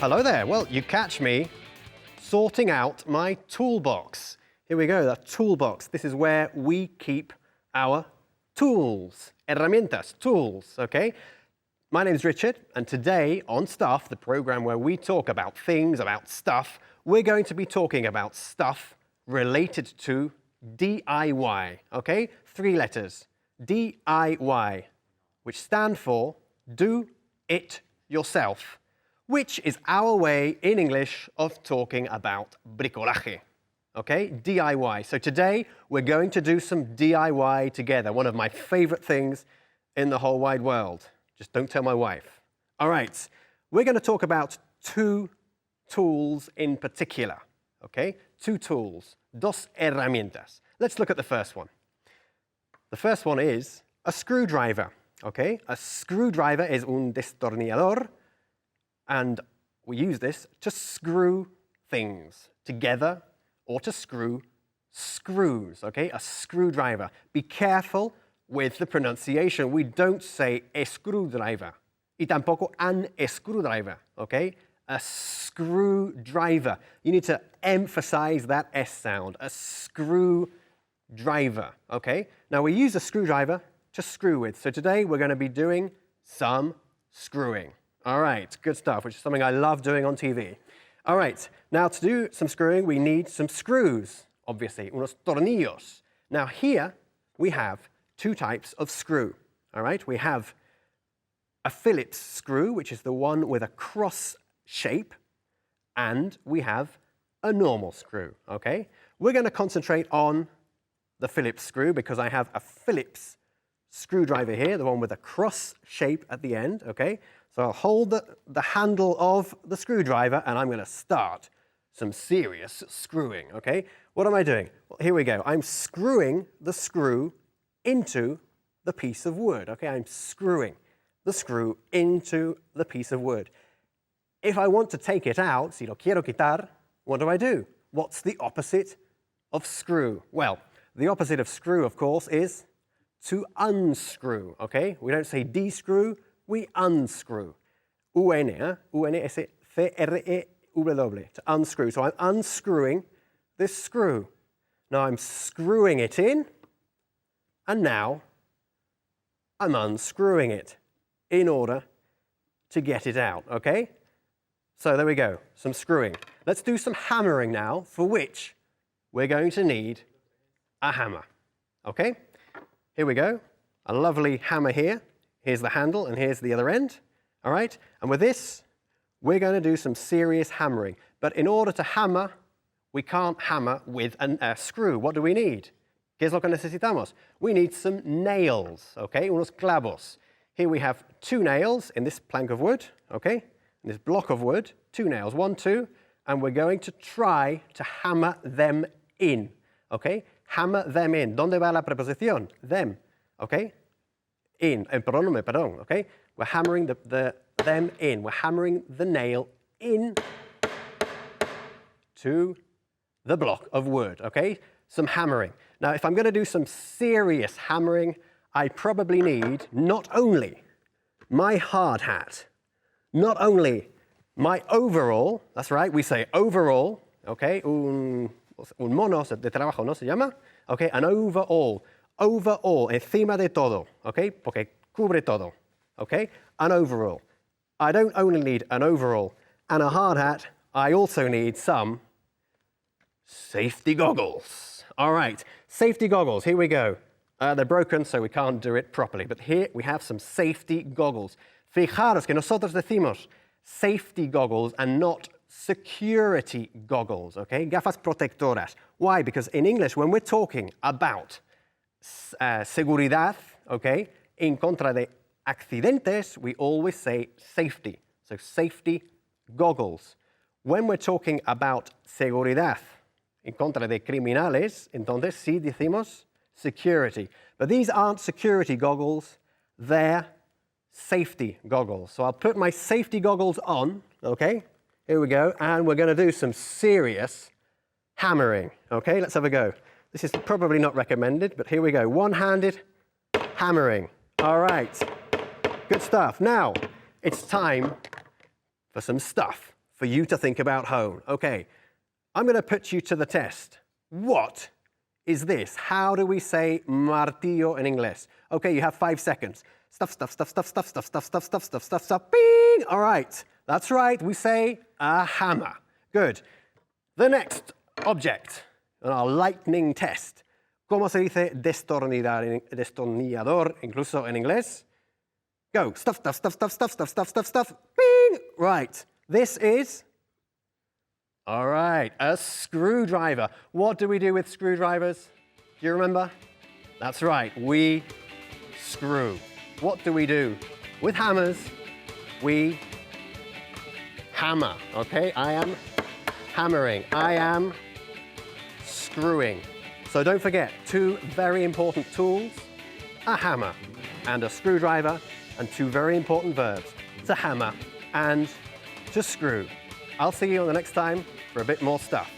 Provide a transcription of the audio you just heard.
Hello there. Well, you catch me sorting out my toolbox. Here we go, the toolbox. This is where we keep our tools, herramientas, tools, okay? My name's Richard, and today on Stuff, the program where we talk about things, about stuff, we're going to be talking about stuff related to DIY, okay? 3 letters, DIY, which stand for Do It Yourself, which is our way in English of talking about bricolaje, okay? DIY. So today we're going to do some DIY together, one of my favorite things in the whole wide world. Just don't tell my wife. All right, we're going to talk about 2 tools in particular, okay? 2 tools, dos herramientas. Let's look at the first one. The first one is a screwdriver, okay? A screwdriver is un destornillador, and we use this to screw things together or to screw screws, okay? A screwdriver. Be careful with the pronunciation. We don't say screwdriver. Y tampoco an screwdriver, okay? A screwdriver. You need to emphasize that S sound. A screwdriver, okay? Now we use a screwdriver to screw with. So today we're going to be doing some screwing. All right, good stuff, which is something I love doing on TV. All right, now to do some screwing, we need some screws, obviously, unos tornillos. Now here we have 2 types of screw, all right? We have a Phillips screw, which is the one with a cross shape, and we have a normal screw, okay? We're going to concentrate on the Phillips screw because I have a Phillips screwdriver here, the one with a cross shape at the end, okay? So I'll hold the handle of the screwdriver and I'm going to start some serious screwing, okay? What am I doing? Well, here we go. I'm screwing the screw into the piece of wood, okay? I'm screwing the screw into the piece of wood. If I want to take it out, si lo quiero quitar, what do? What's the opposite of screw? Well, the opposite of screw, of course, is to unscrew, okay? We don't say descrew, we unscrew. U-N-S-C-R-E-W, to unscrew. So I'm unscrewing this screw. Now I'm screwing it in, and now I'm unscrewing it in order to get it out, okay? So there we go, some screwing. Let's do some hammering now, for which we're going to need a hammer, okay? Here we go, a lovely hammer here. Here's the handle and here's the other end, all right? And with this, we're going to do some serious hammering. But in order to hammer, we can't hammer with a screw. What do we need? ¿Qué es lo que necesitamos? We need some nails, okay? Unos clavos. Here we have 2 nails in this plank of wood, okay? In this block of wood, 2 nails, 1, 2, and we're going to try to hammer them in, okay? Hammer them in. ¿Dónde va la preposición? Them, okay? In, el pronome, perdón, okay? We're hammering them in. We're hammering the nail in to the block of wood, okay? Some hammering. Now, if I'm going to do some serious hammering, I probably need not only my hard hat, not only my overall, that's right, we say overall, okay? Un mono de trabajo, ¿no se llama? Okay, an overall. Overall, encima de todo, okay? Porque cubre todo, okay? An overall. I don't only need an overall and a hard hat, I also need some safety goggles. All right, safety goggles, here we go. They're broken, so we can't do it properly, but here we have some safety goggles. Fijaros que nosotros decimos safety goggles and not security goggles, okay? Gafas protectoras. Why? Because in English, when we're talking about seguridad, okay, en contra de accidentes, we always say safety. So safety goggles. When we're talking about seguridad, en contra de criminales, entonces sí decimos security. But these aren't security goggles, they're safety goggles. So I'll put my safety goggles on, okay? Here we go, and we're going to do some serious hammering, okay? Let's have a go. This is probably not recommended, but here we go. One-handed hammering. All right, good stuff. Now, it's time for some stuff. for you to think about home. Okay, I'm going to put you to the test. What is this? How do we say martillo in English? Okay, you have 5 seconds. Stuff, stuff, stuff, stuff, stuff, stuff, stuff, stuff, stuff, stuff, stuff, stuff, bing! All right, that's right, we say a hammer. Good. The next object on our lightning test. ¿Cómo se dice destornillador, incluso en inglés? Go. Stuff, stuff, stuff, stuff, stuff, stuff, stuff, stuff, stuff. Bing! Right. This is, all right, a screwdriver. What do we do with screwdrivers? Do you remember? That's right. We screw. What do we do with hammers? We hammer. Okay? I am hammering. I am screwing. So don't forget, 2 very important tools, a hammer and a screwdriver, and 2 very important verbs, to hammer and to screw. I'll see you on the next time for a bit more stuff.